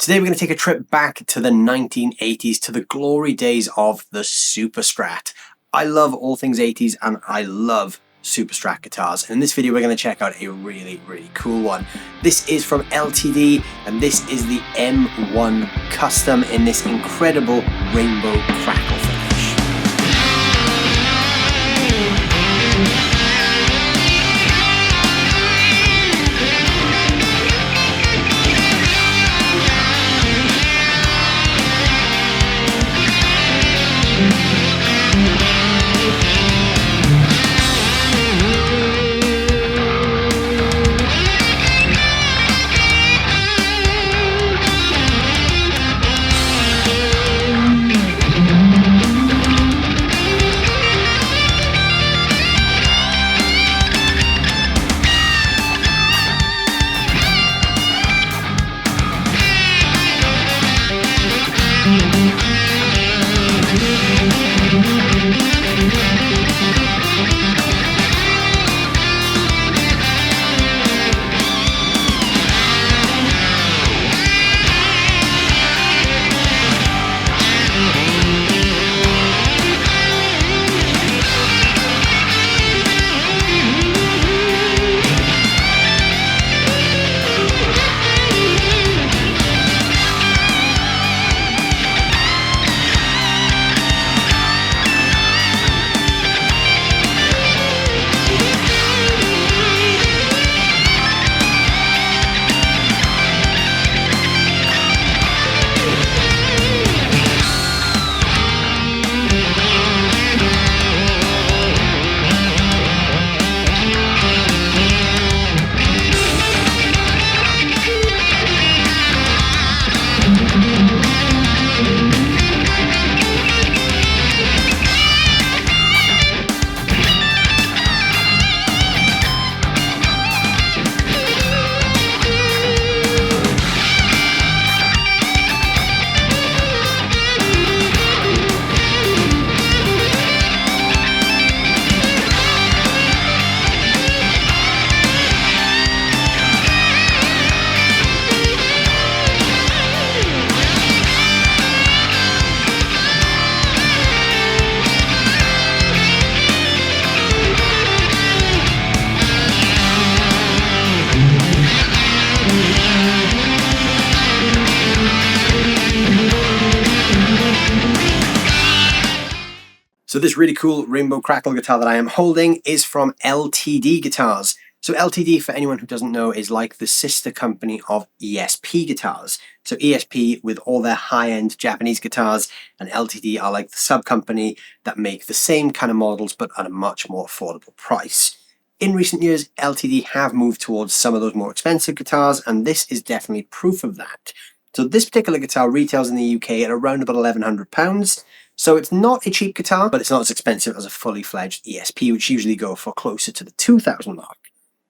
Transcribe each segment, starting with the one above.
Today we're going to take a trip back to the 1980s, to the glory days of the Superstrat. I love all things 80s and I love Superstrat guitars. And in this video we're going to check out a really cool one. This is from LTD and this is the M-1 Custom in this incredible Rainbow Crackle finish. So this really cool Rainbow Crackle guitar that I am holding is from LTD Guitars. So LTD, for anyone who doesn't know, is like the sister company of ESP Guitars. So ESP with all their high-end Japanese guitars, and LTD are like the sub-company that make the same kind of models but at a much more affordable price. In recent years, LTD have moved towards some of those more expensive guitars, and this is definitely proof of that. So this particular guitar retails in the UK at around about £1,100. So it's not a cheap guitar, but it's not as expensive as a fully fledged ESP, which usually go for closer to the 2,000 mark.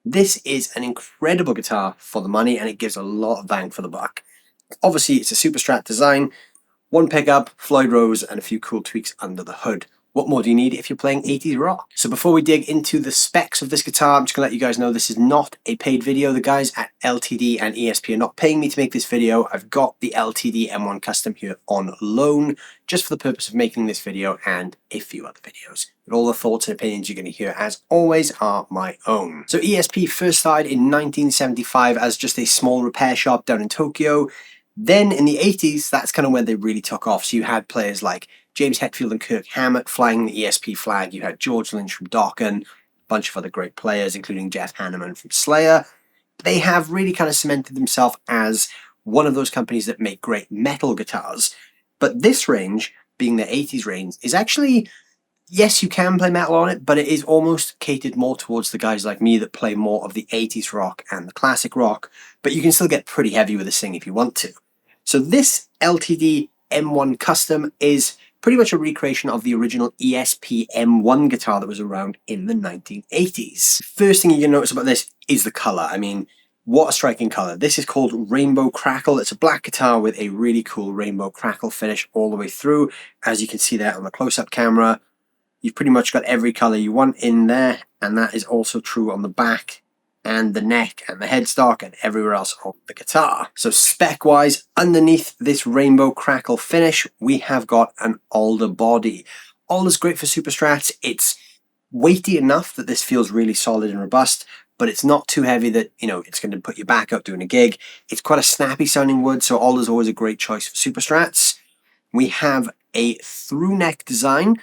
This is an incredible guitar for the money, and it gives a lot of bang for the buck. Obviously, it's a Superstrat design, one pickup, Floyd Rose, and a few cool tweaks under the hood. What more do you need if you're playing 80s rock? So before we dig into the specs of this guitar, I'm just going to let you guys know this is not a paid video. The guys at LTD and ESP are not paying me to make this video. I've got the LTD M-1 Custom here on loan, just for the purpose of making this video and a few other videos. But all the thoughts and opinions you're going to hear, as always, are my own. So ESP first started in 1975 as just a small repair shop down in Tokyo. Then in the 80s, that's kind of when they really took off. So you had players like James Hetfield and Kirk Hammett flying the ESP flag. You had George Lynch from Dokken, a bunch of other great players, including Jeff Hanneman from Slayer. They have really kind of cemented themselves as one of those companies that make great metal guitars. But this range, being the 80s range, is actually, yes, you can play metal on it, but it is almost catered more towards the guys like me that play more of the 80s rock and the classic rock, but you can still get pretty heavy with this thing if you want to. So this LTD M-1 Custom is pretty much a recreation of the original ESP M-1 guitar that was around in the 1980s. First thing you're going to notice about this is the color. I mean, what a striking color. This is called Rainbow Crackle. It's a black guitar with a really cool Rainbow Crackle finish all the way through. As you can see there on the close-up camera, you've pretty much got every color you want in there, and that is also true on the back. and the neck and the headstock and everywhere else on the guitar. So spec wise, underneath this Rainbow Crackle finish, we have got an alder body. Alder's great for Superstrats. It's weighty enough that this feels really solid and robust, but it's not too heavy that, you know, it's going to put you back up doing a gig. It's quite a snappy sounding wood, so alder's always a great choice for Superstrats. We have a through neck design,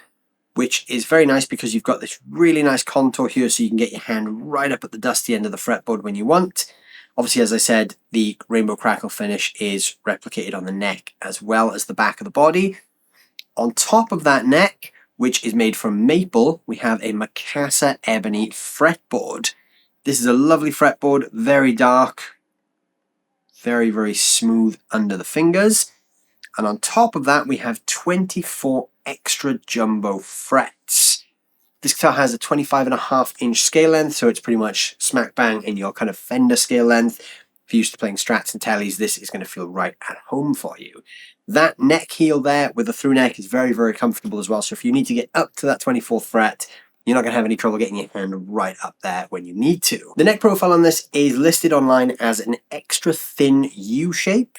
which is very nice because you've got this really nice contour here, so you can get your hand right up at the dusty end of the fretboard when you want. Obviously, as I said, the Rainbow Crackle finish is replicated on the neck as well as the back of the body. On top of that neck, which is made from maple, we have a Macassar ebony fretboard. This is a lovely fretboard, very dark, very, very smooth under the fingers. And on top of that, we have 24 extra jumbo frets. This guitar has a 25.5-inch scale length, so it's pretty much smack bang in your kind of Fender scale length. If you're used to playing Strats and Tellies, this is going to feel right at home for you. That neck heel there with the through neck is very, very comfortable as well. So if you need to get up to that 24th fret, you're not going to have any trouble getting your hand right up there when you need to. The neck profile on this is listed online as an extra thin U shape.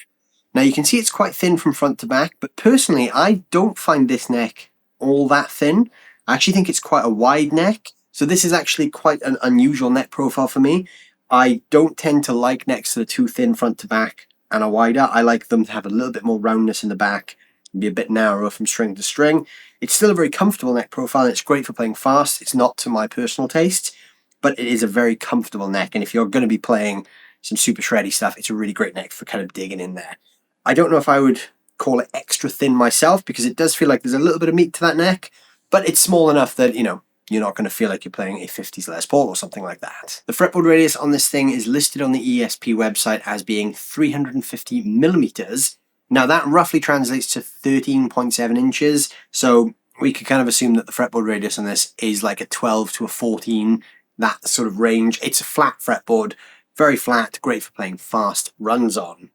Now you can see it's quite thin from front to back, but personally I don't find this neck all that thin. I actually think it's quite a wide neck. So this is actually quite an unusual neck profile for me. I don't tend to like necks that are too thin front to back and are wider. I like them to have a little bit more roundness in the back and be a bit narrower from string to string. It's still a very comfortable neck profile and it's great for playing fast. It's not to my personal taste, but it is a very comfortable neck. And if you're going to be playing some super shreddy stuff, it's a really great neck for kind of digging in there. I don't know if I would call it extra thin myself because it does feel like there's a little bit of meat to that neck, but it's small enough that, you know, you're not going to feel like you're playing a 50s Les Paul or something like that. The fretboard radius on this thing is listed on the ESP website as being 350 millimeters. Now that roughly translates to 13.7 inches. So we could kind of assume that the fretboard radius on this is like a 12 to a 14, that sort of range. It's a flat fretboard, very flat, great for playing fast runs on.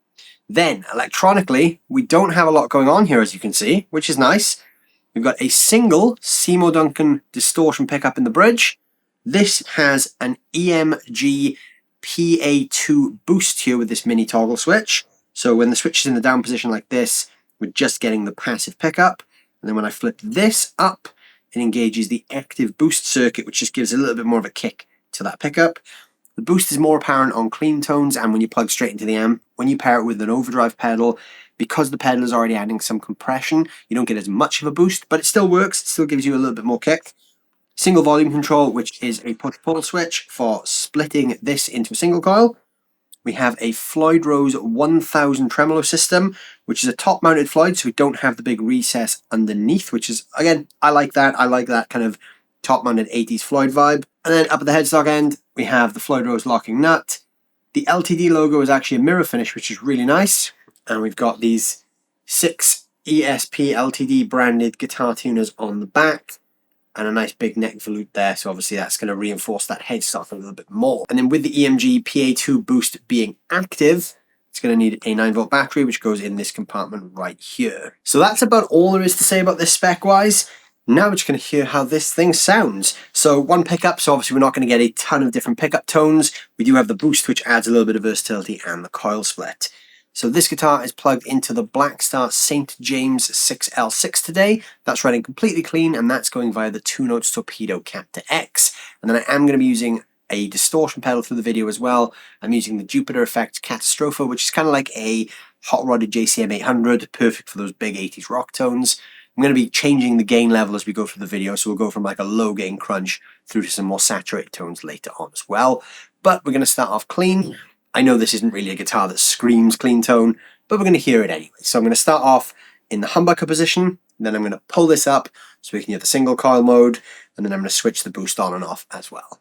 Then electronically, we don't have a lot going on here, as you can see, which is nice. We've got a single Seymour Duncan Distortion pickup in the bridge. This has an EMG PA-2 boost here with this mini toggle switch. So when the switch is in the down position like this, we're just getting the passive pickup. And then when I flip this up, it engages the active boost circuit, which just gives a little bit more of a kick to that pickup. The boost is more apparent on clean tones and when you plug straight into the amp. When you pair it with an overdrive pedal, because the pedal is already adding some compression, you don't get as much of a boost, but it still works. It still gives you a little bit more kick. Single volume control, which is a push-pull switch for splitting this into a single coil. We have a Floyd Rose 1000 tremolo system, which is a top-mounted Floyd, so we don't have the big recess underneath, which is, again, I like that. I like that kind of top-mounted 80s Floyd vibe. And then up at the headstock end, we have the Floyd Rose locking nut. The LTD logo is actually a mirror finish, which is really nice. And we've got these 6 ESP LTD branded guitar tuners on the back and a nice big neck volute there. So obviously that's going to reinforce that headstock a little bit more. And then with the EMG PA-2 boost being active, it's going to need a 9-volt battery, which goes in this compartment right here. So that's about all there is to say about this spec-wise. Now we're just going to hear how this thing sounds. So one pickup, so obviously we're not going to get a ton of different pickup tones. We do have the boost, which adds a little bit of versatility, and the coil split. So this guitar is plugged into the Blackstar St. James 6L6 today. That's running completely clean, and that's going via the 2-notes Torpedo Captor X. And then I am going to be using a distortion pedal through the video as well. I'm using the Jupiter Effect Catastrophe, which is kind of like a hot-rodded JCM 800, perfect for those big 80s rock tones. I'm going to be changing the gain level as we go through the video, so we'll go from like a low gain crunch through to some more saturated tones later on as well. But we're going to start off clean. I know this isn't really a guitar that screams clean tone, but we're going to hear it anyway. So I'm going to start off in the humbucker position, and then I'm going to pull this up so we can hear the single coil mode, and then I'm going to switch the boost on and off as well.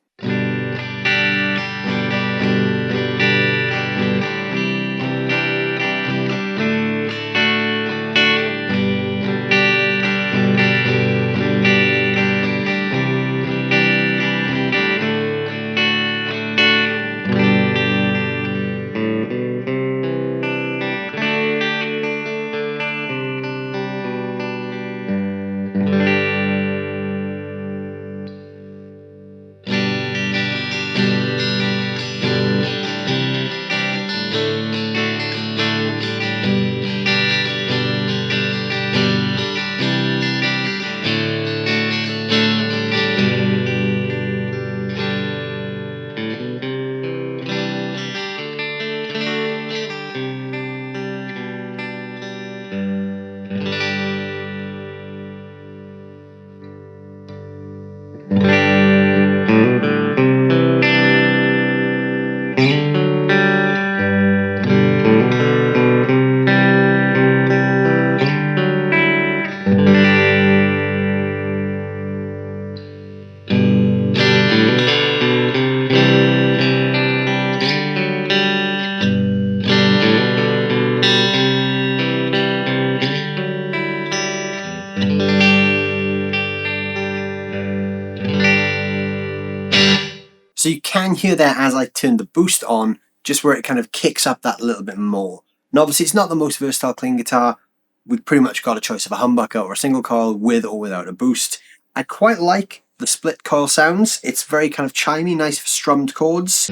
So you can hear there as I turn the boost on, just where it kind of kicks up that little bit more. Now obviously it's not the most versatile clean guitar. We've pretty much got a choice of a humbucker or a single coil with or without a boost. I quite like the split coil sounds. It's very kind of chimey, nice for strummed chords.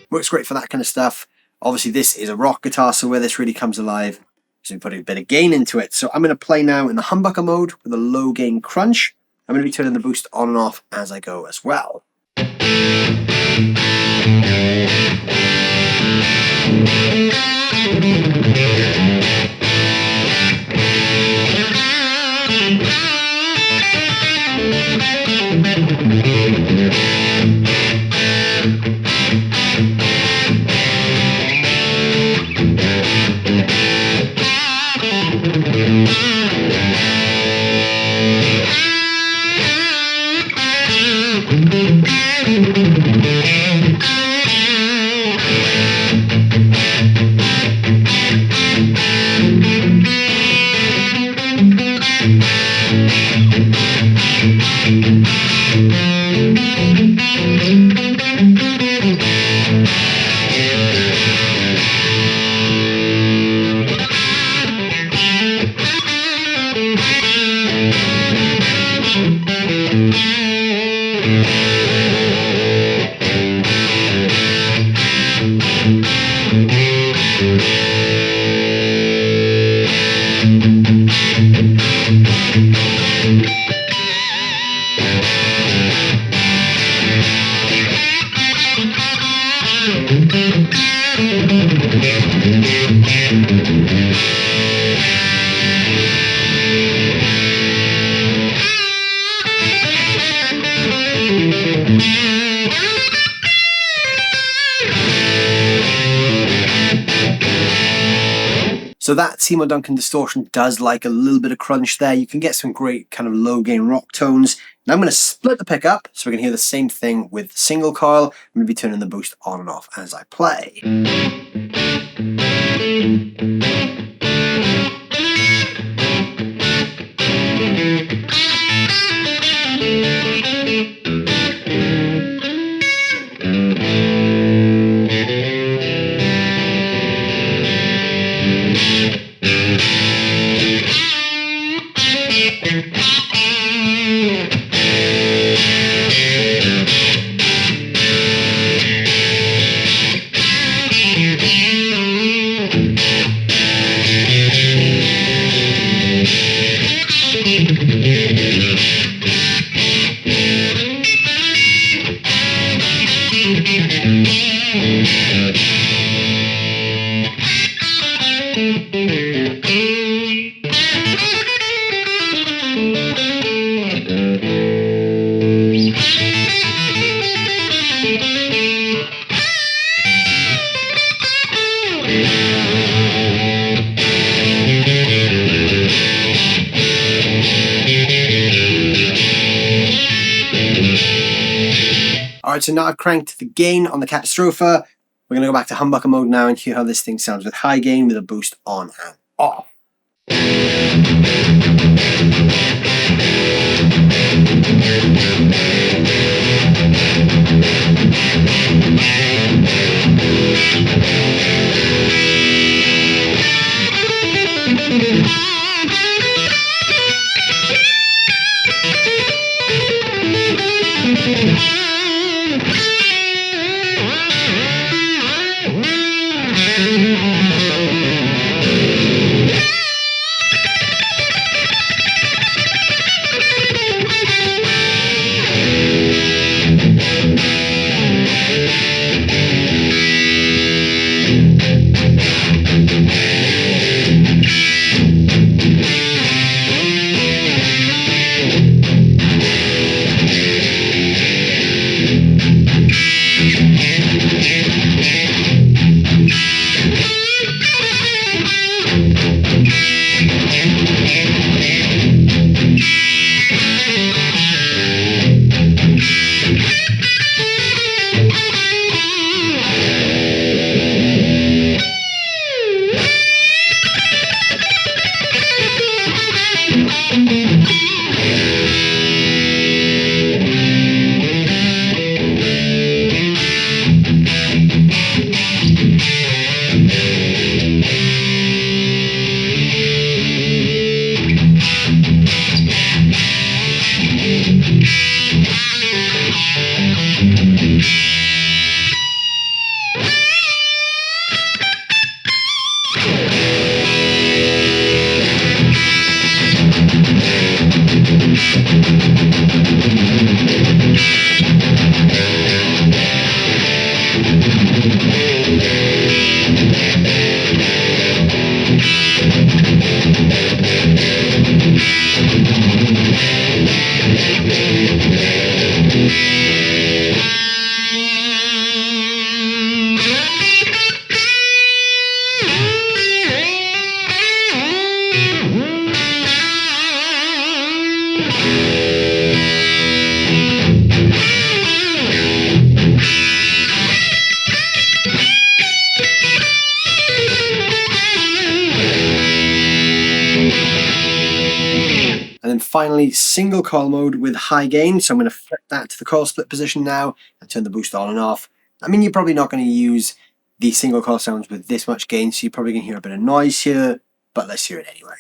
Works great for that kind of stuff. Obviously this is a rock guitar, so where this really comes alive is we put a bit of gain into it. So I'm going to play now in the humbucker mode with a low gain crunch. I'm going to be turning the boost on and off as I go as well. So that Seymour Duncan Distortion does like a little bit of crunch there. You can get some great kind of low gain rock tones. Now I'm going to split the pickup so we can hear the same thing with single coil. I'm going to be turning the boost on and off as I play. Alright, so now I've cranked the gain on the Catastrophe. We're going to go back to humbucker mode now and hear how this thing sounds with high gain with a boost on and off. finally single coil mode with high gain. So I'm going to flip that to the coil split position now and turn the boost on and off. I mean, you're probably not going to use the single coil sounds with this much gain, so you're probably going to hear a bit of noise here, but let's hear it anyway.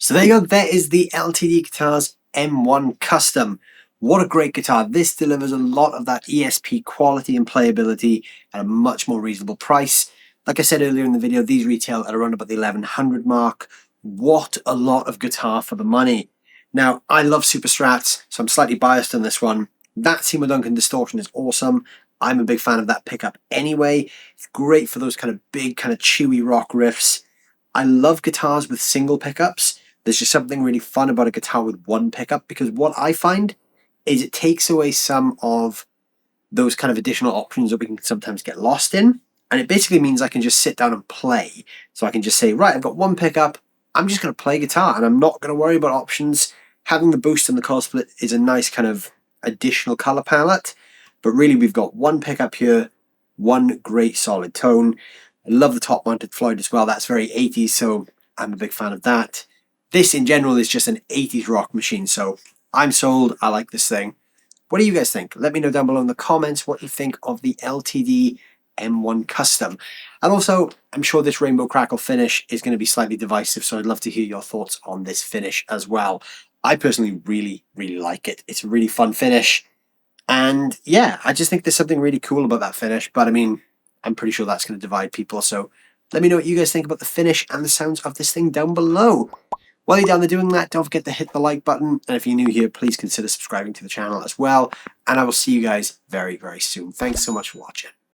So there you go, there is the LTD Guitars M1 Custom. What a great guitar. This delivers a lot of that ESP quality and playability at a much more reasonable price. Like I said earlier in the video, these retail at around about the 1100 mark. What a lot of guitar for the money. Now, I love Superstrats, so I'm slightly biased on this one. That Seymour Duncan Distortion is awesome. I'm a big fan of that pickup anyway. It's great for those kind of big, kind of chewy rock riffs. I love guitars with single pickups. There's just something really fun about a guitar with one pickup, because what I find is it takes away some of those kind of additional options that we can sometimes get lost in. And it basically means I can just sit down and play. So I can just say, right, I've got one pickup, I'm just going to play guitar and I'm not going to worry about options. Having the boost and the coil split is a nice kind of additional color palette. But really we've got one pickup here, one great solid tone. I love the top mounted Floyd as well. That's very 80s, so I'm a big fan of that. This in general is just an 80s rock machine, so I'm sold. I like this thing. What do you guys think? Let me know down below in the comments what you think of the LTD M1 Custom. And also, I'm sure this Rainbow Crackle finish is going to be slightly divisive, so I'd love to hear your thoughts on this finish as well. I personally really, really like it. It's a really fun finish. And yeah, I just think there's something really cool about that finish, but I mean, I'm pretty sure that's going to divide people, so let me know what you guys think about the finish and the sounds of this thing down below. While you're down there doing that, don't forget to hit the like button, and if you're new here, please consider subscribing to the channel as well, and I will see you guys very, very soon. Thanks so much for watching.